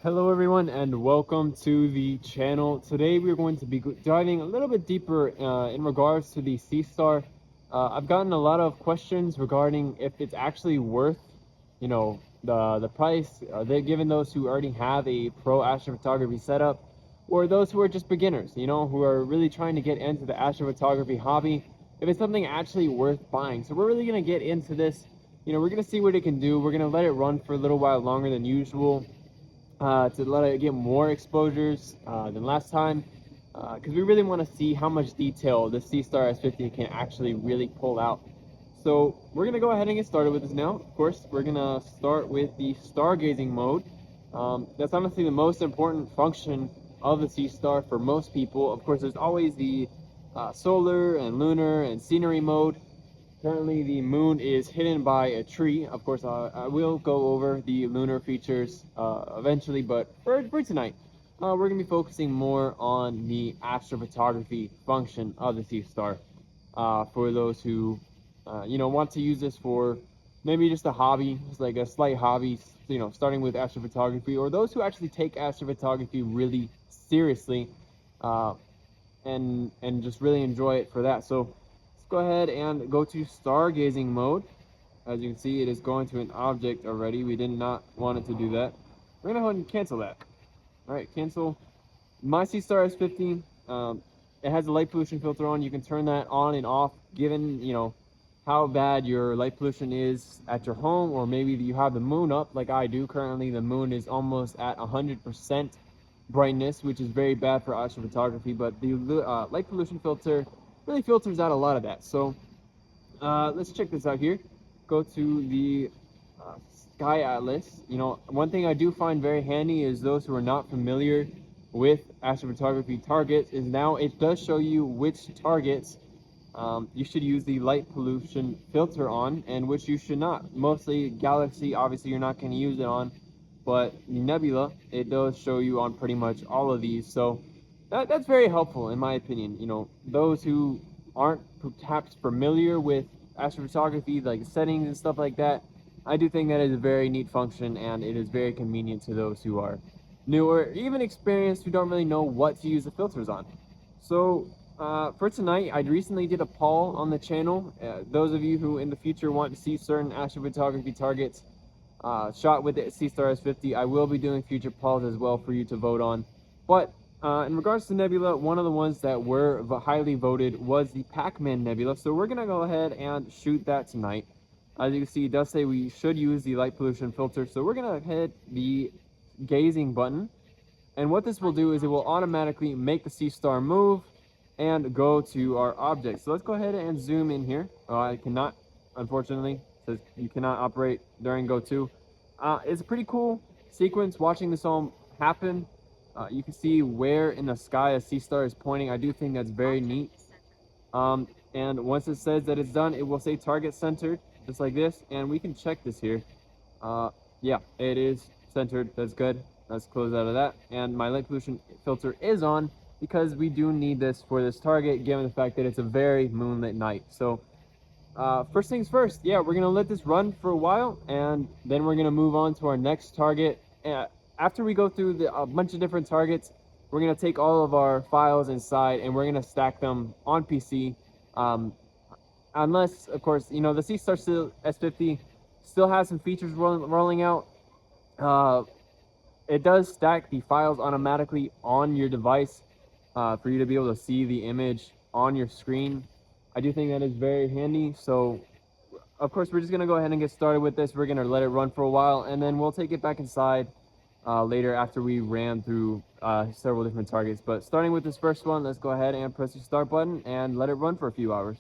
Hello everyone and welcome to the channel. Today we're going to be diving a little bit deeper in regards to the Seestar. I've gotten a lot of questions regarding if it's actually worth, the price. They're given those who already have a pro astrophotography setup, or those who are just beginners, who are really trying to get into the astrophotography hobby. If it's something actually worth buying. So we're really going to get into this. We're going to see what it can do. We're going to let it run for a little while longer than usual. To let it get more exposures than last time, because we really want to see how much detail the Seestar S50 can actually really pull out. So we're going to go ahead and get started with this now. Of course, we're going to start with the stargazing mode. That's honestly the most important function of the Seestar for most people. Of course, there's always the solar and lunar and scenery mode. Currently, the moon is hidden by a tree. Of course, I will go over the lunar features eventually, but for tonight, we're going to be focusing more on the astrophotography function of the Seestar. For those who, want to use this for maybe just a hobby, just like a slight hobby, starting with astrophotography, or those who actually take astrophotography really seriously, and just really enjoy it for that. So go ahead and go to stargazing mode. As you can see, it is going to an object already. We did not want it to do that. We're gonna go ahead and cancel that. All right, cancel. My Seestar S50, it has a light pollution filter on. You can turn that on and off given how bad your light pollution is at your home, or maybe you have the moon up like I do. Currently the moon is almost at 100% brightness, which is very bad for astrophotography, but the light pollution filter really filters out a lot of that. So let's check this out here. Go to the Sky Atlas. One thing I do find very handy is those who are not familiar with astrophotography targets is now it does show you which targets you should use the light pollution filter on and which you should not. Mostly galaxy, obviously you're not going to use it on, but the nebula, it does show you on pretty much all of these. So that's very helpful in my opinion. Those who aren't perhaps familiar with astrophotography, like settings and stuff like that, I do think that is a very neat function, and it is very convenient to those who are new or even experienced who don't really know what to use the filters on. So for tonight, I recently did a poll on the channel. Those of you who in the future want to see certain astrophotography targets shot with the Seestar S50, I will be doing future polls as well for you to vote on. But in regards to nebula, one of the ones that were highly voted was the Pacman nebula. So we're going to go ahead and shoot that tonight. As you can see, it does say we should use the light pollution filter. So we're going to hit the gazing button. And what this will do is it will automatically make the Seestar move and go to our object. So let's go ahead and zoom in here. I cannot, unfortunately. It says you cannot operate during go to. It's a pretty cool sequence watching this all happen. You can see where in the sky a Seestar is pointing. I do think that's very neat. And once it says that it's done, it will say target centered, just like this. And we can check this here. Yeah, it is centered. That's good. Let's close out of that. And my light pollution filter is on because we do need this for this target, given the fact that it's a very moonlit night. So first things first, yeah, we're going to let this run for a while, and then we're going to move on to our next target. After we go through a bunch of different targets, we're going to take all of our files inside and we're going to stack them on PC. Unless, of course, the Seestar S50 still has some features rolling out. It does stack the files automatically on your device for you to be able to see the image on your screen. I do think that is very handy. So, of course, we're just going to go ahead and get started with this. We're going to let it run for a while, and then we'll take it back inside later after we ran through several different targets. But starting with this first one, let's go ahead and press the start button and let it run for a few hours.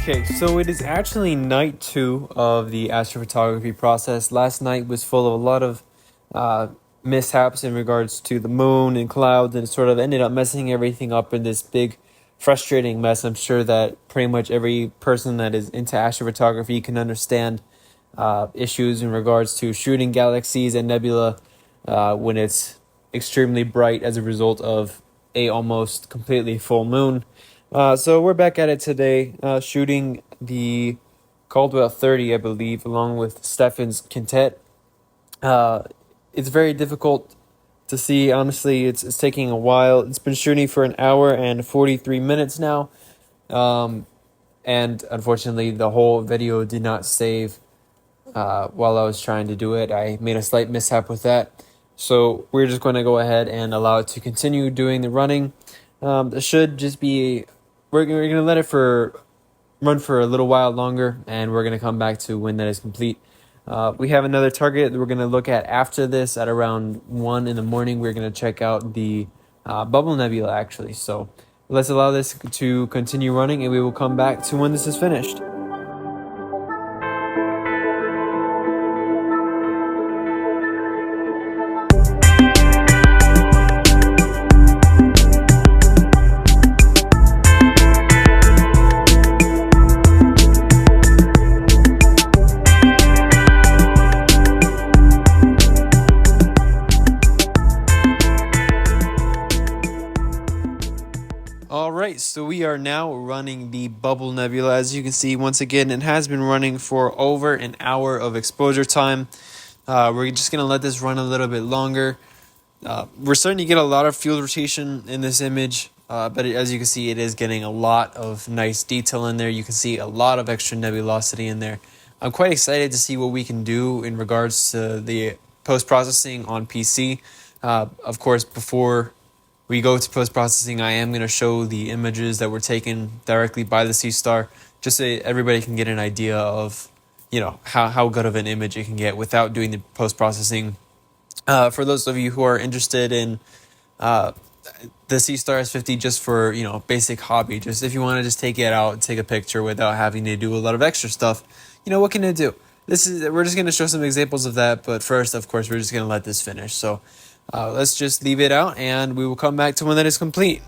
Okay, so it is actually night 2 of the astrophotography process. Last night was full of a lot of uh, mishaps in regards to the moon and clouds, and it sort of ended up messing everything up in this big, frustrating mess. I'm sure that pretty much every person that is into astrophotography can understand issues in regards to shooting galaxies and nebula when it's extremely bright as a result of a almost completely full moon. So we're back at it today, shooting the Caldwell 30, I believe, along with Stephan's Quintet. It's very difficult to see. Honestly, it's taking a while. It's been shooting for an hour and 43 minutes now. And unfortunately, the whole video did not save while I was trying to do it. I made a slight mishap with that. So we're just going to go ahead and allow it to continue doing the running. It should just be, we're going to let it run for a little while longer, and we're going to come back to when that is complete. We have another target that we're going to look at after this at around 1 in the morning. We're going to check out the bubble nebula, actually. So let's allow this to continue running, and we will come back to when this is finished. Alright, so we are now running the bubble nebula. As you can see, once again, it has been running for over an hour of exposure time. We're just going to let this run a little bit longer. We're starting to get a lot of field rotation in this image, but as you can see, it is getting a lot of nice detail in there. You can see a lot of extra nebulosity in there. I'm quite excited to see what we can do in regards to the post-processing on PC. Of course, before we go to post-processing, I am going to show the images that were taken directly by the Seestar, just so everybody can get an idea of, how good of an image it can get without doing the post-processing. For those of you who are interested in the Seestar S50 just for, basic hobby, just if you want to just take it out and take a picture without having to do a lot of extra stuff, what can it do? We're just going to show some examples of that, but first, of course, we're just going to let this finish. So let's just leave it out, and we will come back to when that is complete.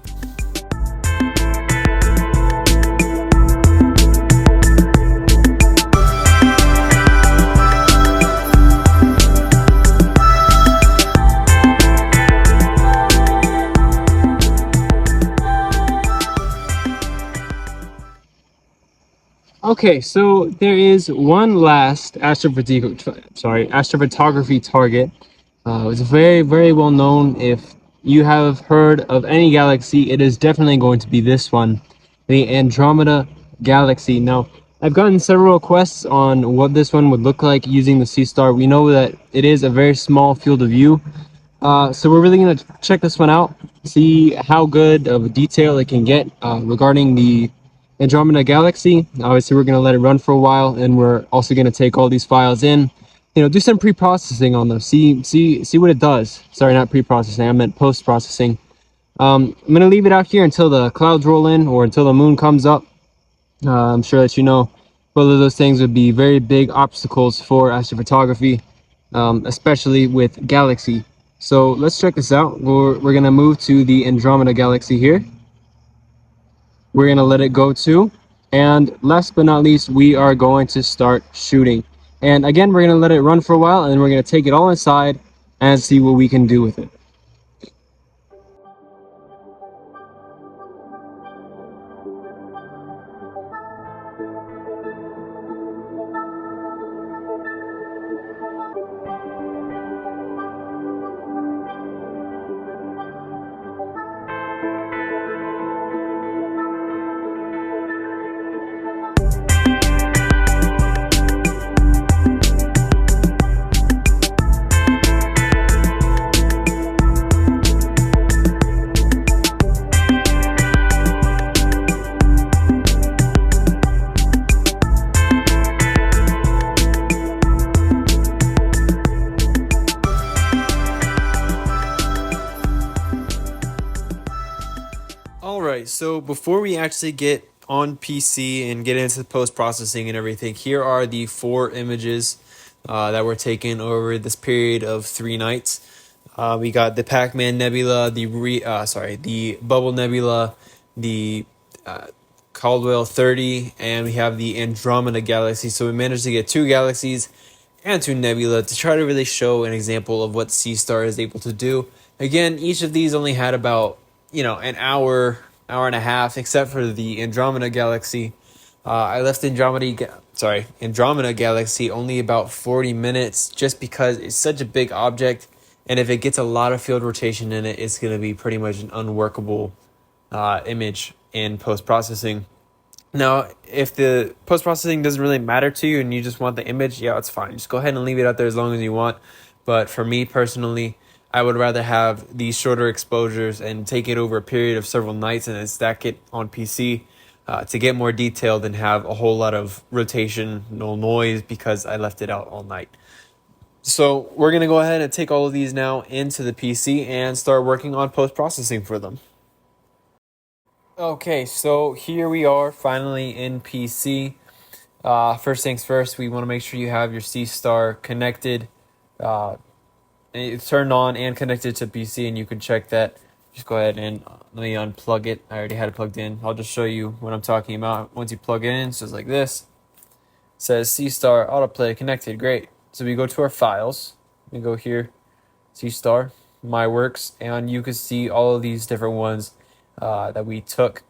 Okay, so there is one last astrophotography target. It's very, very well known. If you have heard of any galaxy, it is definitely going to be this one, the Andromeda galaxy. Now, I've gotten several requests on what this one would look like using the Seestar. We know that it is a very small field of view. So we're really going to check this one out, see how good of a detail it can get regarding the Andromeda galaxy. Obviously, we're going to let it run for a while, and we're also going to take all these files in, do some pre-processing on them, see what it does. Sorry, not pre-processing, I meant post-processing. I'm going to leave it out here until the clouds roll in or until the moon comes up. I'm sure that both of those things would be very big obstacles for astrophotography, especially with galaxy. So let's check this out. We're going to move to the Andromeda galaxy here. We're going to let it go too. And last but not least, we are going to start shooting. And again, we're going to let it run for a while, and we're going to take it all inside and see what we can do with it. Alright, so before we actually get on PC and get into post-processing and everything, here are the 4 images that were taken over this period of 3 nights. We got the Pacman Nebula, the Bubble Nebula, the Caldwell 30, and we have the Andromeda galaxy. So we managed to get 2 galaxies and 2 nebula to try to really show an example of what Seestar is able to do. Again, each of these only had about, an hour and a half, except for the Andromeda galaxy. I left Andromeda galaxy only about 40 minutes just because it's such a big object, and if it gets a lot of field rotation in it, it's going to be pretty much an unworkable image in post-processing. Now, if the post-processing doesn't really matter to you and you just want the image, yeah, it's fine. Just go ahead and leave it out there as long as you want. But for me personally, I would rather have these shorter exposures and take it over a period of several nights and then stack it on PC to get more detailed and have a whole lot of rotational noise because I left it out all night. So we're going to go ahead and take all of these now into the PC and start working on post-processing for them. Okay, so here we are finally in PC. First things first, we want to make sure you have your Seestar connected. It's turned on and connected to PC, and you can check that. Just go ahead and let me unplug it. I already had it plugged in. I'll just show you what I'm talking about. Once you plug it in, it's just like this. It says Seestar autoplay connected. Great. So we go to our files. We go here, Seestar, My Works, and you can see all of these different ones that we took.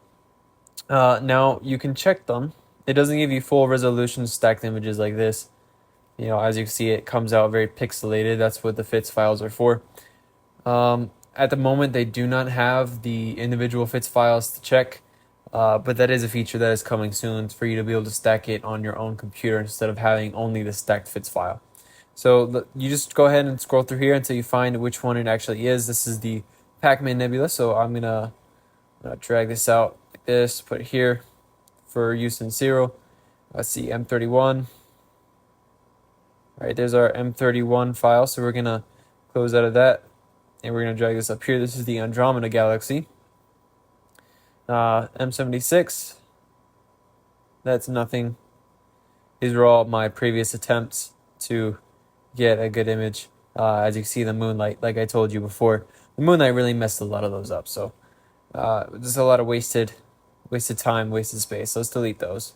Now you can check them. It doesn't give you full resolution stacked images like this. As you can see, it comes out very pixelated. That's what the FITS files are for. At the moment, they do not have the individual FITS files to check, but that is a feature that is coming soon for you to be able to stack it on your own computer instead of having only the stacked FITS file. So you just go ahead and scroll through here until you find which one it actually is. This is the Pacman Nebula, so I'm going to drag this out like this, put it here for use in serial. Let's see, M31. All right, there's our M31 file, so we're going to close out of that, and we're going to drag this up here. This is the Andromeda galaxy. M76, that's nothing. These are all my previous attempts to get a good image. As you can see, the moonlight, like I told you before, the moonlight really messed a lot of those up. So there's a lot of wasted time, wasted space. So let's delete those.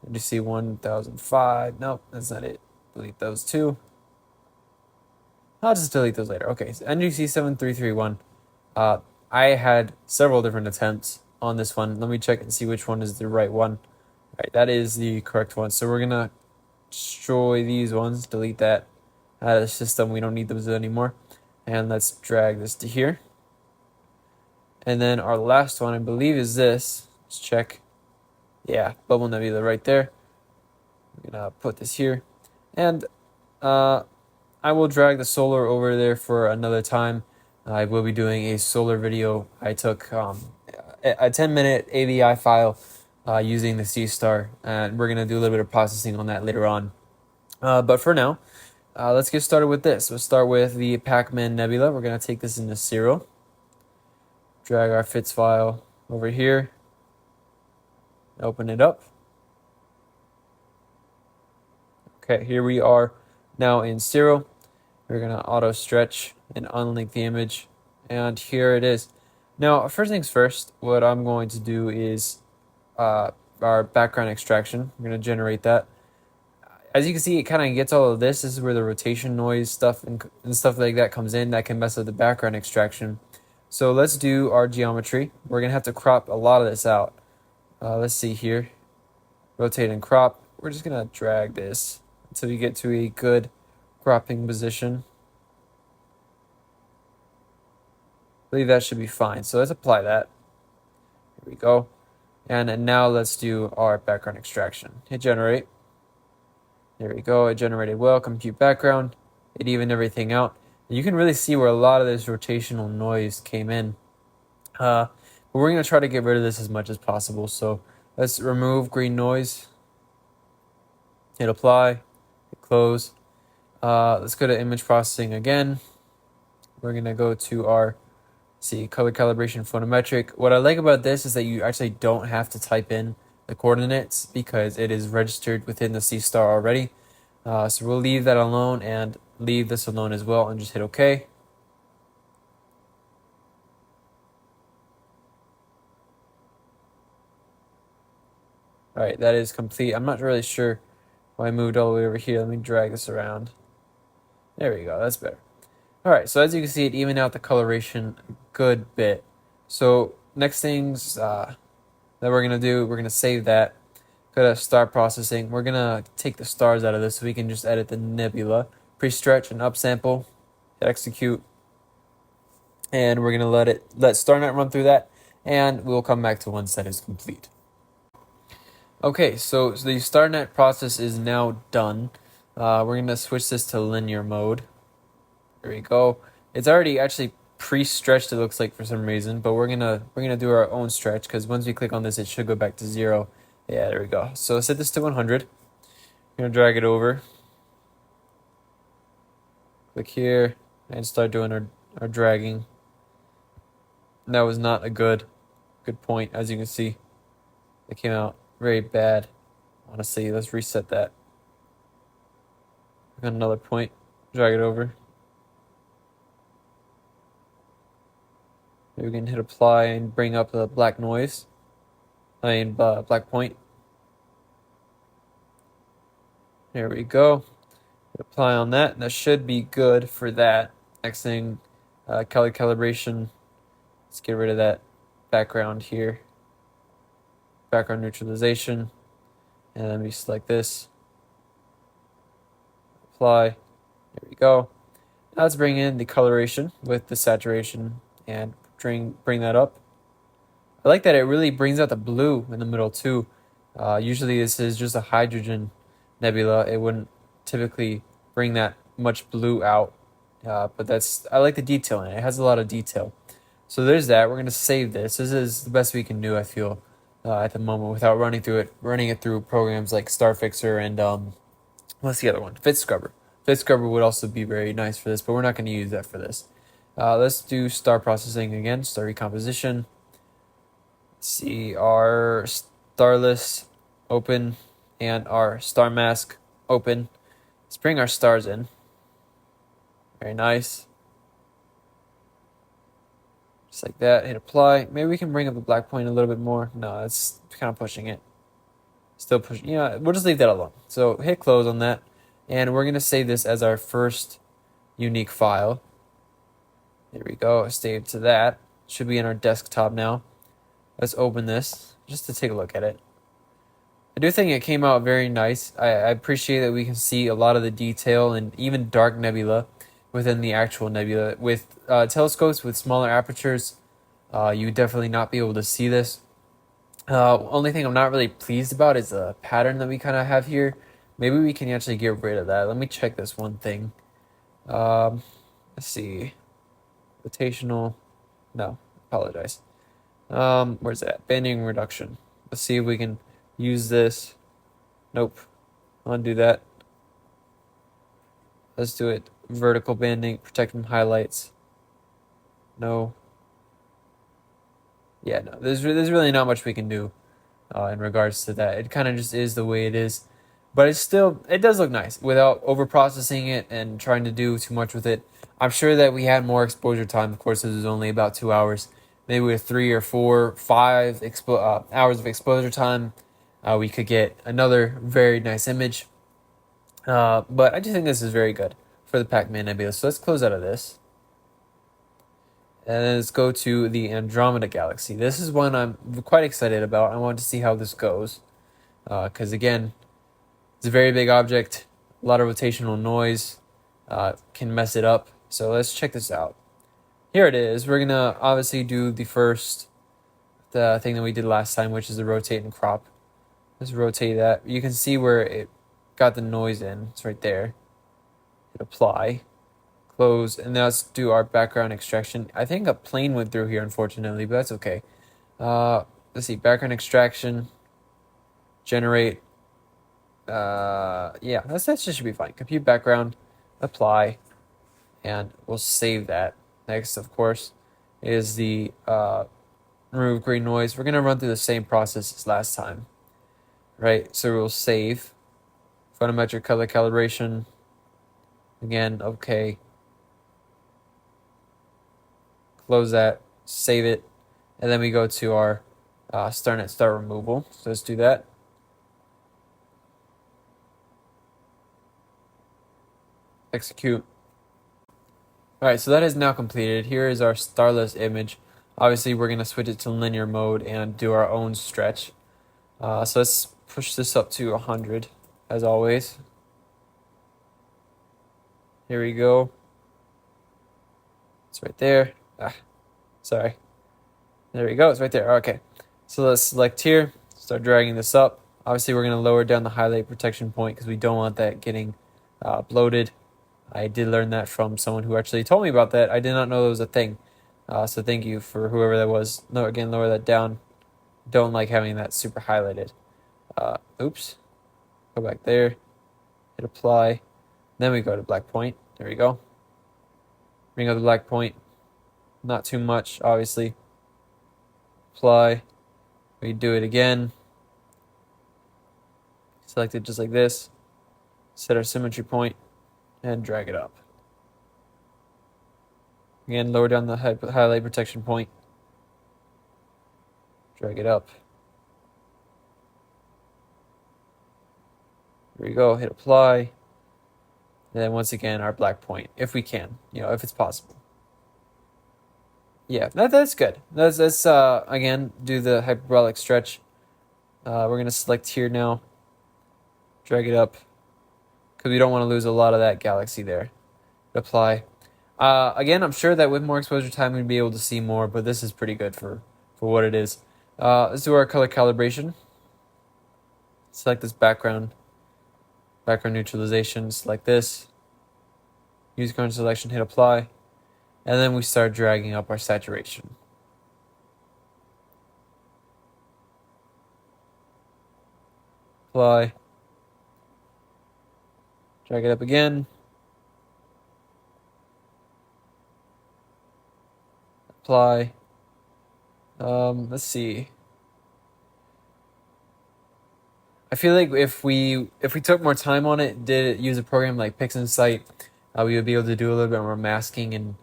And you see 1005. Nope, that's not it. Delete those too. I'll just delete those later. Okay, so NGC 7331. I had several different attempts on this one. Let me check and see which one is the right one. All right, that is the correct one. So we're gonna destroy these ones, delete that out of the system. We don't need those anymore. And let's drag this to here. And then our last one, I believe, is this. Let's check. Yeah, Bubble Nebula right there. I'm gonna put this here. And I will drag the solar over there for another time. I will be doing a solar video. I took a 10-minute AVI file using the Seestar, and we're going to do a little bit of processing on that later on. But for now, let's get started with this. We'll start with the Pacman Nebula. We're going to take this into serial. Drag our FITS file over here. Open it up. Okay, here we are now in serial. We're going to auto stretch and unlink the image. And here it is. Now, first things first, what I'm going to do is our background extraction. We're going to generate that. As you can see, it kind of gets all of this. This is where the rotation noise stuff and stuff like that comes in. That can mess up the background extraction. So let's do our geometry. We're going to have to crop a lot of this out. Let's see here. Rotate and crop. We're just going to drag this until we get to a good cropping position. I believe that should be fine. So let's apply that. Here we go. And now let's do our background extraction. Hit generate. There we go. It generated well. Compute background. It evened everything out. And you can really see where a lot of this rotational noise came in. But we're going to try to get rid of this as much as possible. So let's remove green noise. Hit apply. Hit close. Let's go to image processing again. We're going to go to our See, color calibration photometric. What I like about this is that you actually don't have to type in the coordinates because it is registered within the Seestar already. So we'll leave that alone and leave this alone as well and just hit OK. Alright, that is complete. I'm not really sure why I moved all the way over here. Let me drag this around. There we go, that's better. Alright, so as you can see, it evened out the coloration a good bit. So next things that we're going to do, we're going to save that. Go to star processing. We're going to take the stars out of this so we can just edit the nebula. Pre-stretch and upsample. Hit execute. And we're going to let StarNet run through that. And we'll come back to once that is complete. Okay, so the StarNet process is now done. We're going to switch this to linear mode. There we go. It's already actually pre-stretched, it looks like, for some reason, but we're gonna do our own stretch because once we click on this, it should go back to 0. Yeah, there we go. So set this to 100. We're gonna drag it over. Click here and start doing our dragging. And that was not a good point, as you can see. It came out very bad. Honestly, let's reset that. Got another point. Drag it over. We can hit apply and bring up the black noise. Black point. There we go. Hit apply on that. That should be good for that. Next thing, color calibration. Let's get rid of that background here. Background neutralization. And let me select this. Apply. There we go. Now let's bring in the coloration with the saturation and bring that up. I like that it really brings out the blue in the middle too. Usually this is just a hydrogen nebula. It wouldn't typically bring that much blue out. But I like the detail in it. It has a lot of detail. So there's that. We're going to save this. This is the best we can do, I feel, at the moment without running it through programs like StarFixer and what's the other one? Fit Scrubber. Fit Scrubber would also be very nice for this, but we're not going to use that for this. Let's do star processing again, star recomposition. Let's see, our starless open and our star mask open. Let's bring our stars in. Very nice. Just like that, hit apply. Maybe we can bring up the black point a little bit more. No, that's kind of pushing it. Still pushing, we'll just leave that alone. So hit close on that. And we're going to save this as our first unique file. There we go, save to that. Should be in our desktop now. Let's open this just to take a look at it. I do think it came out very nice. I appreciate that we can see a lot of the detail and even dark nebula within the actual nebula. With telescopes with smaller apertures, you would definitely not be able to see this. Only thing I'm not really pleased about is the pattern that we kind of have here. Maybe we can actually get rid of that. Let me check this one thing. Let's see. Rotational. No, apologize. Where's that? Banding reduction. Let's see if we can use this. Nope. Undo that. Let's do it. Vertical banding, protect from highlights. No. Yeah, no. There's really not much we can do in regards to that. It kind of just is the way it is. But it does look nice without over-processing it and trying to do too much with it. I'm sure that we had more exposure time. Of course, this is only about 2 hours. Maybe with 3 or 4, 5 hours of exposure time, we could get another very nice image. But I just think this is very good for the Pacman Nebula. So let's close out of this. And then let's go to the Andromeda galaxy. This is one I'm quite excited about. I want to see how this goes. Because again, it's a very big object. A lot of rotational noise can mess it up. So let's check this out. Here it is. We're going to obviously do the thing that we did last time, which is the rotate and crop. Let's rotate that. You can see where it got the noise in. It's right there. Hit apply. Close. And now let's do our background extraction. I think a plane went through here, unfortunately, but that's okay. Let's see. Background extraction. Generate. Yeah, that should be fine. Compute background. Apply. And we'll save that. Next, of course. is the remove green noise. We're going to run through the same process as last time, right? So we'll save photometric color calibration. Again, okay. Close that, save it, and then we go to our start removal. So let's do that. Execute. All right, so that is now completed. Here is our starless image. Obviously, we're going to switch it to linear mode and do our own stretch. So let's push this up to 100, as always. Here we go. It's right there. Sorry. There we go. It's right there. Okay. So let's select here. Start dragging this up. Obviously, we're going to lower down the highlight protection point because we don't want that getting bloated. I did learn that from someone who actually told me about that. I did not know it was a thing. So thank you for whoever that was. No, again, lower that down. Don't like having that super highlighted. Oops. Go back there. Hit apply. Then we go to black point. There we go. Bring up the black point. Not too much, obviously. Apply. We do it again. Select it just like this. Set our symmetry point and drag it up. Again, lower down the highlight protection point. Drag it up. There we go. Hit apply. And then once again, our black point, if we can, if it's possible. Yeah, that's good. Let's again do the hyperbolic stretch. We're gonna select here now. Drag it up because we don't want to lose a lot of that galaxy there. Apply. Again, I'm sure that with more exposure time we'd be able to see more, but this is pretty good for what it is. Let's do our color calibration. Select this background neutralization, select this. Use current selection, hit apply. And then we start dragging up our saturation. Apply. Drag it up again. Apply. Let's see. I feel like if we took more time on it, use a program like PixInsight, we would be able to do a little bit more masking, and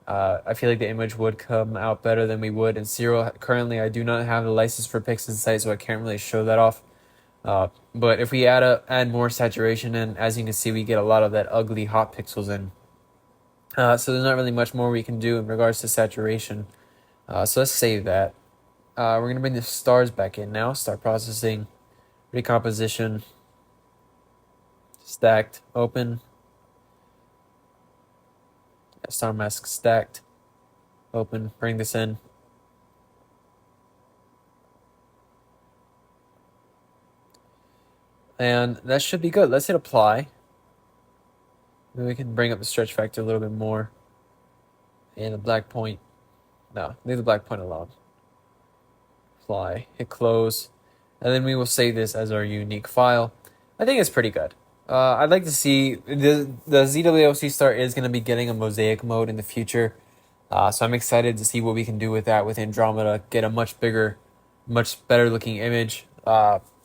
I feel like the image would come out better than we would in Serial. Currently, I do not have the license for PixInsight, so I can't really show that off. But if we add more saturation, and as you can see, we get a lot of that ugly hot pixels in. So there's not really much more we can do in regards to saturation. So let's save that. We're going to bring the stars back in now. Start processing, recomposition, stacked, open. Star mask stacked, open, bring this in. And that should be good. Let's hit apply. Maybe we can bring up the stretch factor a little bit more. And the black point. No, leave the black point alone. Apply, hit close. And then we will save this as our unique file. I think it's pretty good. I'd like to see the ZWO Seestar is going to be getting a mosaic mode in the future. So I'm excited to see what we can do with that with Andromeda. Get a much bigger, much better looking image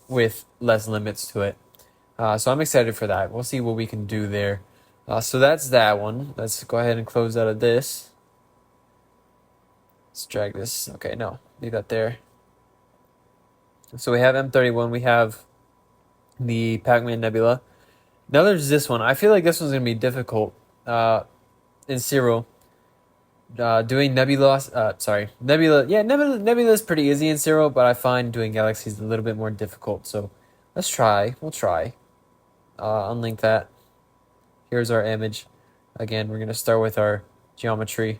with less limits to it. So I'm excited for that. We'll see what we can do there. So that's that one. Let's go ahead and close out of this. Let's drag this. Okay, no, leave that there. So we have M31. We have the Pacman Nebula. Now there's this one. I feel like this one's going to be difficult in Serial. Doing Nebula. Yeah, Nebula is pretty easy in Serial, but I find doing galaxies a little bit more difficult. So let's try. We'll try. Unlink that. Here's our image. Again, we're going to start with our geometry.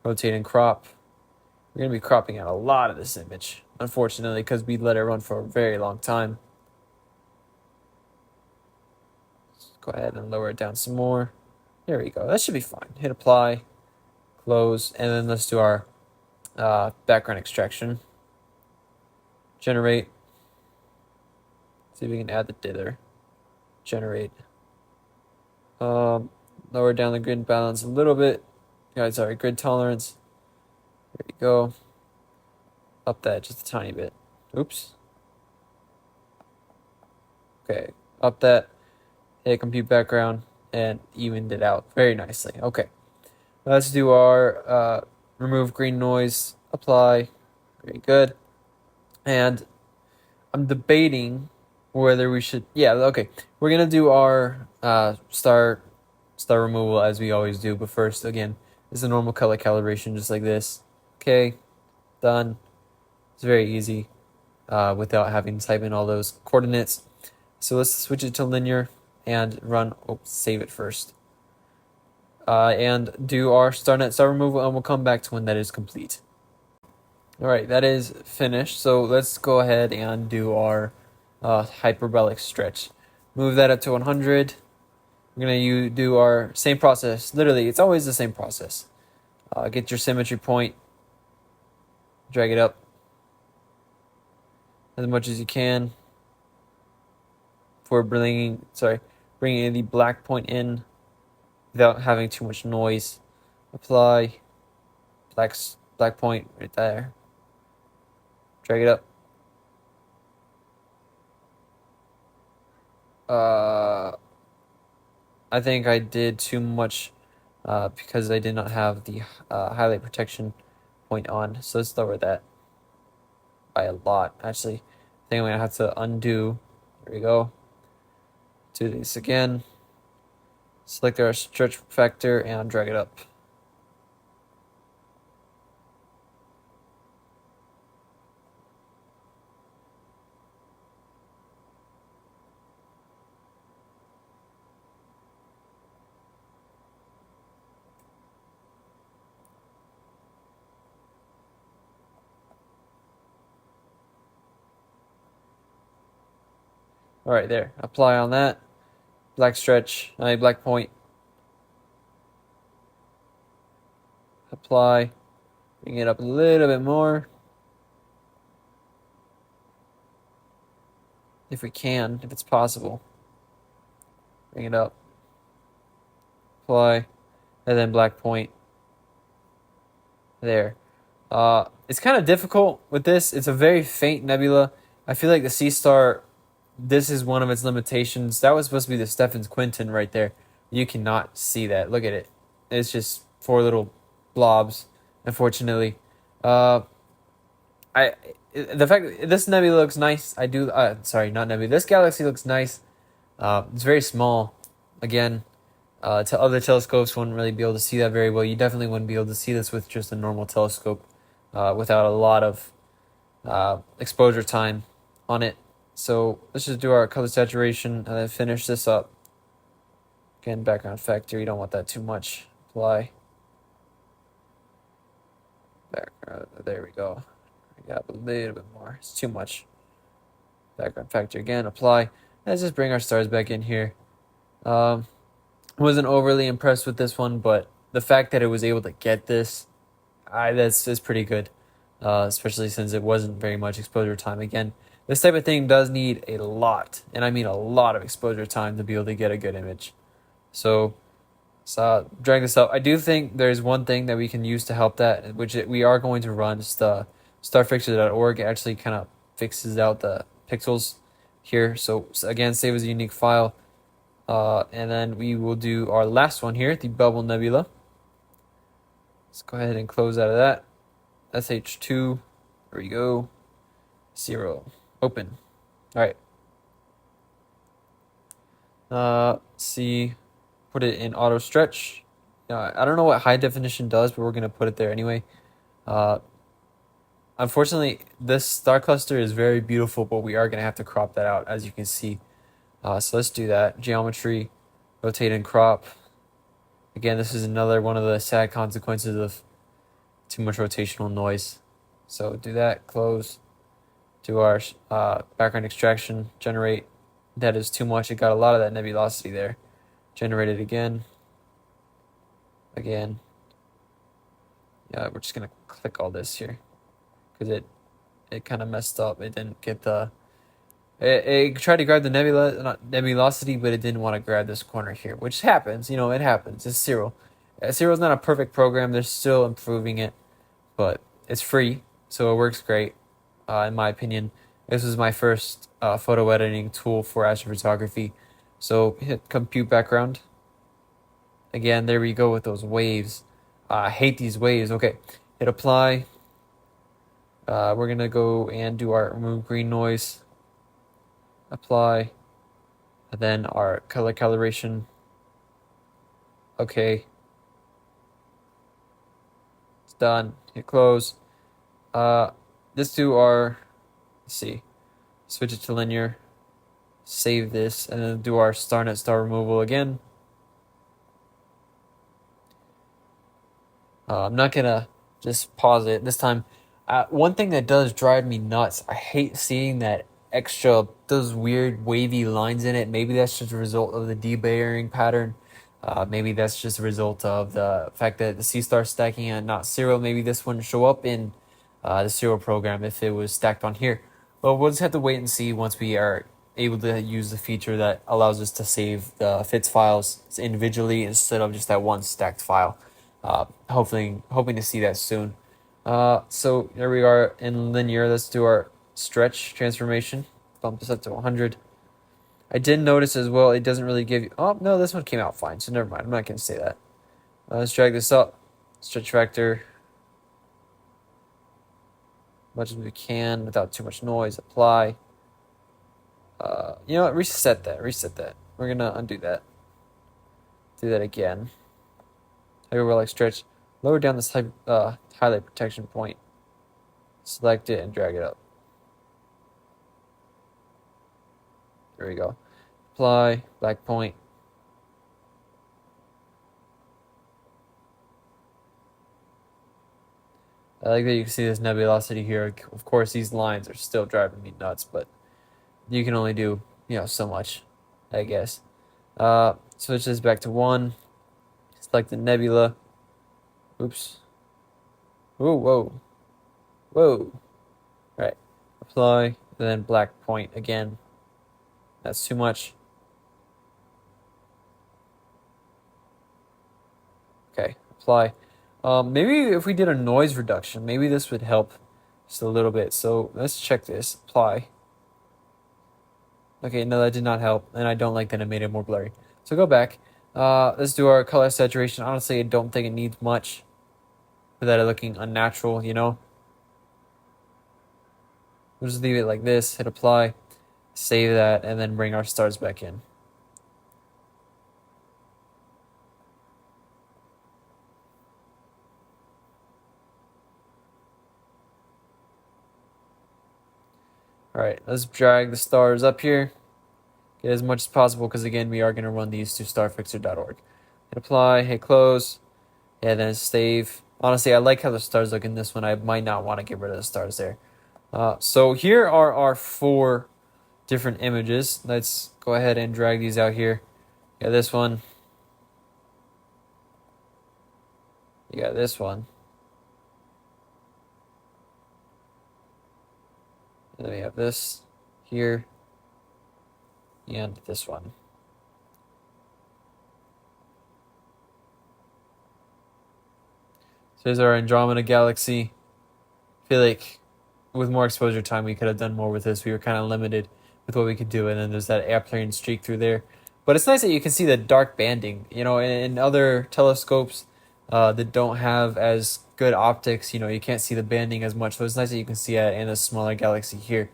Rotate and crop. We're going to be cropping out a lot of this image, unfortunately, because we let it run for a very long time. Go ahead and lower it down some more. There we go. That should be fine. Hit apply, close, and then let's do our background extraction. Generate. See if we can add the dither. Generate. Lower down the grid balance a little bit. Grid tolerance. There you go. Up that just a tiny bit. Oops. Okay. Up that. Hit compute background and evened it out very nicely. Okay. Let's do our remove green noise. Apply. Very good. And I'm debating whether we should. Yeah. Okay. We're gonna do our star removal as we always do. But first, again, this is a normal color calibration, just like this. Okay. Done. It's very easy without having to type in all those coordinates. So let's switch it to linear and run. Oh, save it first. And do our StarNet star removal, and we'll come back to when that is complete. All right, that is finished. So let's go ahead and do our hyperbolic stretch. Move that up to 100. We're gonna do our same process. Literally, it's always the same process. Get your symmetry point, drag it up as much as you can for bringing the black point in without having too much noise. Apply black point right there. Drag it up. I think I did too much because I did not have the highlight protection point on. So let's lower that by a lot. Actually, I think I'm gonna have to undo. There we go. Do this again. Select our stretch factor and drag it up. All right, there. Apply on that. Black point. Apply. Bring it up a little bit more. If we can, if it's possible. Bring it up. Apply. And then black point. There. It's kind of difficult with this. It's a very faint nebula. I feel like the Seestar, this is one of its limitations. That was supposed to be the Stephan's Quintet right there. You cannot see that. Look at it. It's just 4 little blobs, unfortunately. The fact that this nebula looks nice. Not nebula. This galaxy looks nice. It's very small. Again, to other telescopes wouldn't really be able to see that very well. You definitely wouldn't be able to see this with just a normal telescope without a lot of exposure time on it. So let's just do our color saturation and then finish this up. Again, background factor, you don't want that too much. Apply. Background, there we go. We got a little bit more. It's too much. Background factor again, apply. Let's just bring our stars back in here. Wasn't overly impressed with this one, but the fact that it was able to get this, that's pretty good. Especially since it wasn't very much exposure time. Again, this type of thing does need a lot, and I mean a lot of exposure time to be able to get a good image. So drag this up. I do think there's one thing that we can use to help that, which we are going to run. It's the starfixture.org. It actually kind of fixes out the pixels here. So again, save as a unique file. And then we will do our last one here, the Bubble Nebula. Let's go ahead and close out of that. SH2. There we go. 0. Open. All right. See. Put it in auto stretch. I don't know what high definition does, but we're going to put it there anyway. Unfortunately, this star cluster is very beautiful, but we are going to have to crop that out, as you can see. So let's do that. Geometry, rotate and crop. Again, this is another one of the sad consequences of too much rotational noise. So do that, close. Do our background extraction, generate. That is too much. It got a lot of that nebulosity there. Generate it again. Again. Yeah, we're just going to click all this here because it kind of messed up. It didn't get the... It tried to grab the nebulosity, but it didn't want to grab this corner here, which happens. It happens. It's Cyril. Cyril's not a perfect program. They're still improving it. but it's free, so it works great. In my opinion, this was my first photo editing tool for astrophotography. So hit compute background. Again, there we go with those waves. I hate these waves. Okay, hit apply. We're gonna go and do our remove green noise. Apply. And then our color calibration. Okay. It's done. Hit close. Let's do our, let's see, switch it to linear, save this, and then do our StarNet star removal again. I'm not gonna just pause it this time. One thing that does drive me nuts, I hate seeing that extra, those weird wavy lines in it. Maybe that's just a result of the debayering pattern. Maybe that's just a result of the fact that the Seestar stacking and not serial. Maybe this wouldn't show up in the serial program if it was stacked on here. But we'll just have to wait and see once we are able to use the feature that allows us to save the FITS files individually instead of just that one stacked file. Hoping to see that soon. So there we are in linear. Let's do our stretch transformation. Bump this up to 100. I did notice as well, it doesn't really give you... Oh, no, this one came out fine, so never mind. I'm not going to say that. Let's drag this up. Stretch factor. Much as we can without too much noise. Apply. You know what? Reset that. We're going to undo that. Do that again. However, like stretch. Lower down this highlight protection point. Select it and drag it up. There we go. Apply, black point. I like that you can see this nebulosity here. Of course, these lines are still driving me nuts, but you can only do, so much, I guess. Switch this back to 1. Select the nebula. Oops. Whoa, whoa. Whoa. Right. Apply, then black point again. That's too much. Okay, apply. Maybe if we did a noise reduction, maybe this would help just a little bit. So let's check this. Apply. Okay, no, that did not help, and I don't like that it made it more blurry. So go back. Let's do our color saturation. Honestly, I don't think it needs much for that looking unnatural, We'll just leave it like this, hit apply, save that, and then bring our stars back in. Alright, let's drag the stars up here. Get as much as possible because, again, we are going to run these to starfixer.org. Hit apply, hit close, and then save. Honestly, I like how the stars look in this one. I might not want to get rid of the stars there. So here are our 4 different images. Let's go ahead and drag these out here. You got this one. You got this one. And then we have this here. And this one. So there's our Andromeda galaxy. I feel like with more exposure time, we could have done more with this. We were kind of limited with what we could do. And then there's that airplane streak through there. But it's nice that you can see the dark banding. In other telescopes that don't have as good optics, you can't see the banding as much. So it's nice that you can see it in a smaller galaxy here.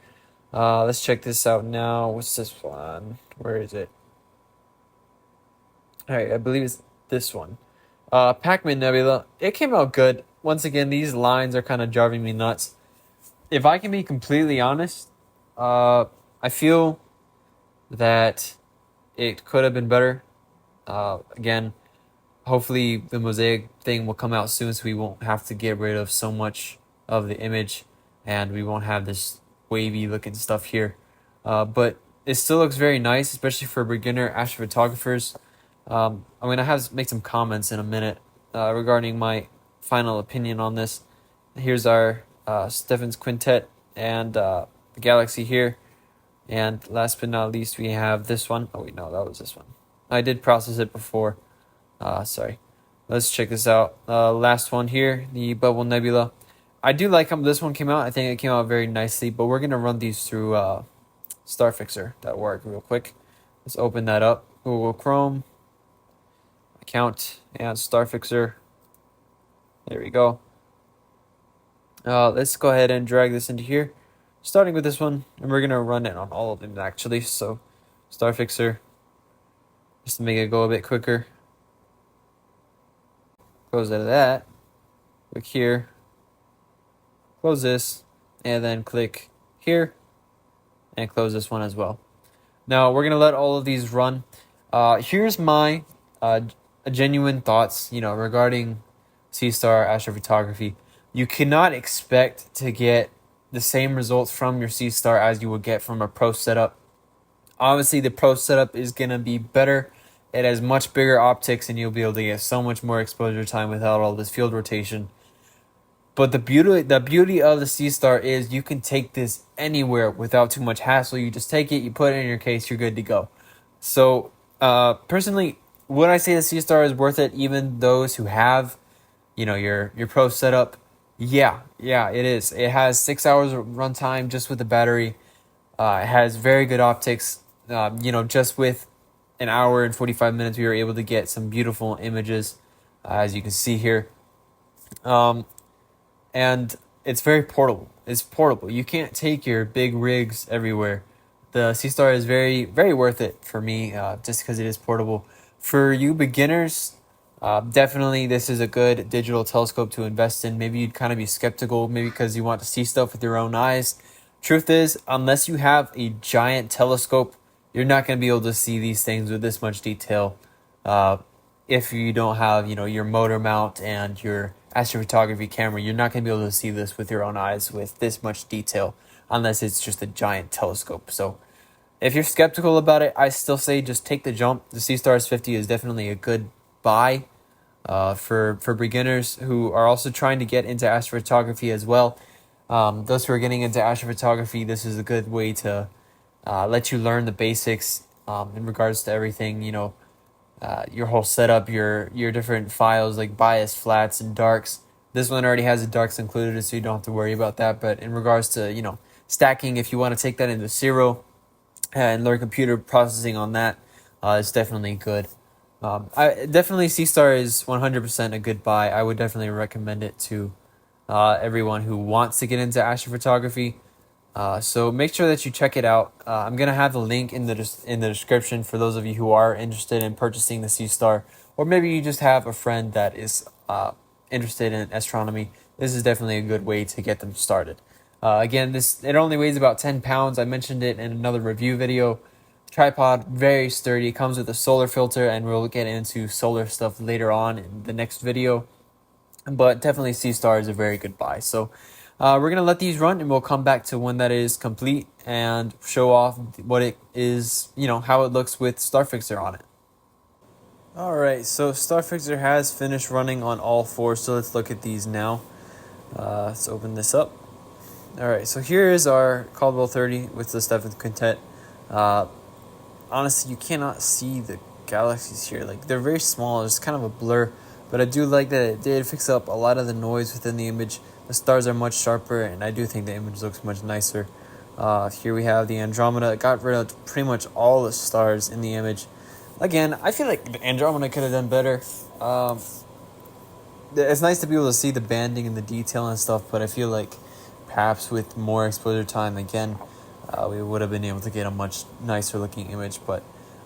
Let's check this out now. What's this one? Where is it? All right, I believe it's this one. Pacman Nebula. It came out good. Once again, these lines are kind of driving me nuts. If I can be completely honest, I feel that it could have been better. Again, hopefully the mosaic thing will come out soon so we won't have to get rid of so much of the image and we won't have this wavy looking stuff here. But it still looks very nice, especially for beginner astrophotographers. I'm going to make some comments in a minute regarding my final opinion on this. Here's our Stephan's Quintet and the galaxy here. And last but not least, we have this one. Oh, wait, no, that was this one. I did process it before. Sorry. Let's check this out. Last one here, the Bubble Nebula. I do like how this one came out. I think it came out very nicely, but we're going to run these through starfixer.org real quick. Let's open that up. Google Chrome, account, and Starfixer. There we go. Let's go ahead and drag this into here, starting with this one, and we're going to run it on all of them actually. So Starfixer, just to make it go a bit quicker. Close out of that. Click here. Close this, and then click here, and close this one as well. Now we're gonna let all of these run. Here's my genuine thoughts, regarding Seestar astrophotography. You cannot expect to get the same results from your Seestar as you would get from a pro setup. Obviously, the pro setup is gonna be better. It has much bigger optics, and you'll be able to get so much more exposure time without all this field rotation. But the beauty of the Seestar is you can take this anywhere without too much hassle. You just take it, you put it in your case, you're good to go. So, personally, would I say the Seestar is worth it? Even those who have, your pro setup, yeah, it is. It has 6 hours of runtime just with the battery. It has very good optics. Just with an hour and 45 minutes, we were able to get some beautiful images, as you can see here. And it's very portable. It's portable. You can't take your big rigs everywhere. The Seestar is very, very worth it for me, just because it is portable. For you beginners, definitely this is a good digital telescope to invest in. Maybe you'd kind of be skeptical, maybe because you want to see stuff with your own eyes. Truth is, unless you have a giant telescope, you're not going to be able to see these things with this much detail. If you don't have, your motor mount and your astrophotography camera, you're not going to be able to see this with your own eyes with this much detail unless it's just a giant telescope. So if you're skeptical about it, I still say just take the jump. The Seestar 50 is definitely a good buy for beginners who are also trying to get into astrophotography as well. Those who are getting into astrophotography, this is a good way to let you learn the basics in regards to everything, your whole setup, your different files like bias, flats, and darks. This one already has the darks included, so you don't have to worry about that. But in regards to, stacking, if you want to take that into zero and learn computer processing on that, it's definitely good. I definitely Seestar is 100% a good buy. I would definitely recommend it to everyone who wants to get into astrophotography. So make sure that you check it out. I'm gonna have the link in the description for those of you who are interested in purchasing the Seestar, or maybe you just have a friend that is interested in astronomy. This is definitely a good way to get them started. Again, it only weighs about 10 pounds. I mentioned it in another review video. Tripod, very sturdy. Comes with a solar filter, and we'll get into solar stuff later on in the next video. But definitely Seestar is a very good buy. So we're going to let these run, and we'll come back to when that is complete and show off what it is, how it looks with Starfixer on it. Alright, so Starfixer has finished running on all four, so let's look at these now. Let's open this up. Alright, so here is our Caldwell 30 with the Stephan Quintet. Honestly, you cannot see the galaxies here. Like, they're very small, it's kind of a blur. But I do like that it did fix up a lot of the noise within the image. The stars are much sharper, and I do think the image looks much nicer. Here we have the Andromeda. It got rid of pretty much all the stars in the image. Again, I feel like the Andromeda could have done better. It's nice to be able to see the banding and the detail and stuff, but I feel like perhaps with more exposure time, again, we would have been able to get a much nicer looking image. But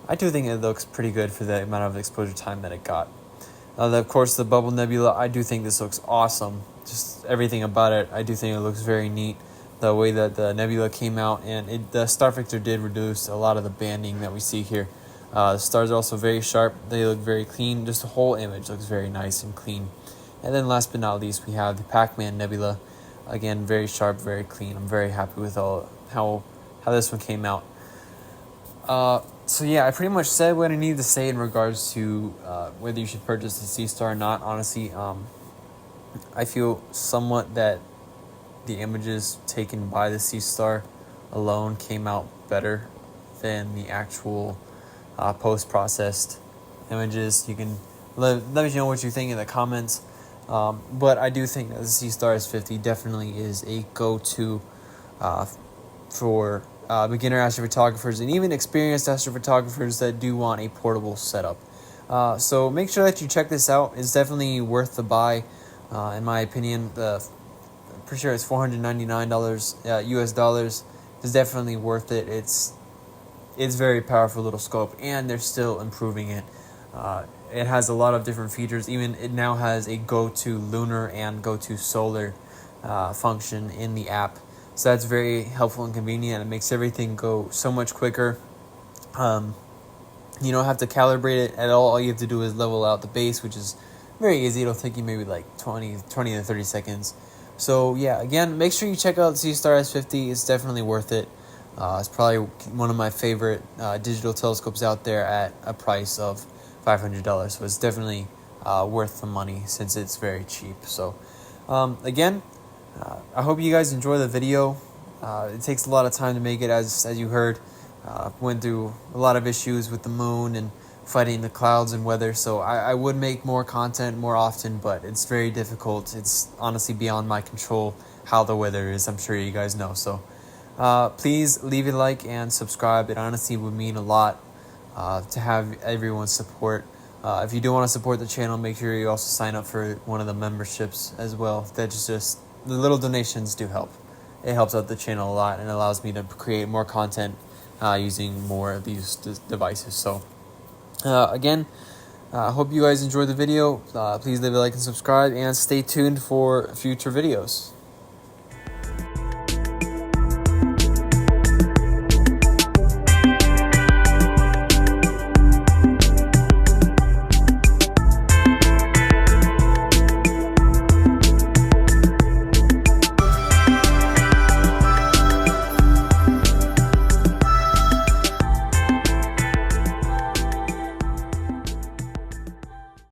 I do think it looks pretty good for the amount of exposure time that it got. Of course, the Bubble Nebula, I do think this looks awesome. Just everything about it, I do think it looks very neat. The way that the nebula came out, and the Starfixer did reduce a lot of the banding that we see here. The stars are also very sharp. They look very clean. Just the whole image looks very nice and clean. And then last but not least, we have the Pacman Nebula. Again, very sharp, very clean. I'm very happy with how this one came out. So yeah, I pretty much said what I needed to say in regards to whether you should purchase the Seestar or not. Honestly, I feel somewhat that the images taken by the Seestar alone came out better than the actual post-processed images. You can let me know what you think in the comments. But I do think that the Seestar S50 definitely is a go-to for beginner astrophotographers and even experienced astrophotographers that do want a portable setup. So make sure that you check this out. It's definitely worth the buy, in my opinion. I'm pretty sure it's $499 US dollars. It's definitely worth it. It's very powerful little scope, and they're still improving it. It has a lot of different features. Even it now has a go-to lunar and go-to solar function in the app. So that's very helpful and convenient. It makes everything go so much quicker. You don't have to calibrate it at all. All you have to do is level out the base, which is very easy. It'll take you maybe like 20 to 30 seconds. So yeah, again, make sure you check out Seestar S50. It's definitely worth it. It's probably one of my favorite digital telescopes out there at a price of $500. So it's definitely worth the money since it's very cheap. So again, I hope you guys enjoy the video. It takes a lot of time to make it, as you heard. Went through a lot of issues with the moon and fighting the clouds and weather, so I would make more content more often, but it's very difficult. It's honestly beyond my control how the weather is. I'm sure you guys know. So please leave a like and subscribe. It honestly would mean a lot to have everyone's support. If you do want to support the channel, make sure you also sign up for one of the memberships as well. That's just the little donations do help. It helps out the channel a lot and allows me to create more content using more of these devices. So again, I hope you guys enjoyed the video. Please leave a like and subscribe, and stay tuned for future videos.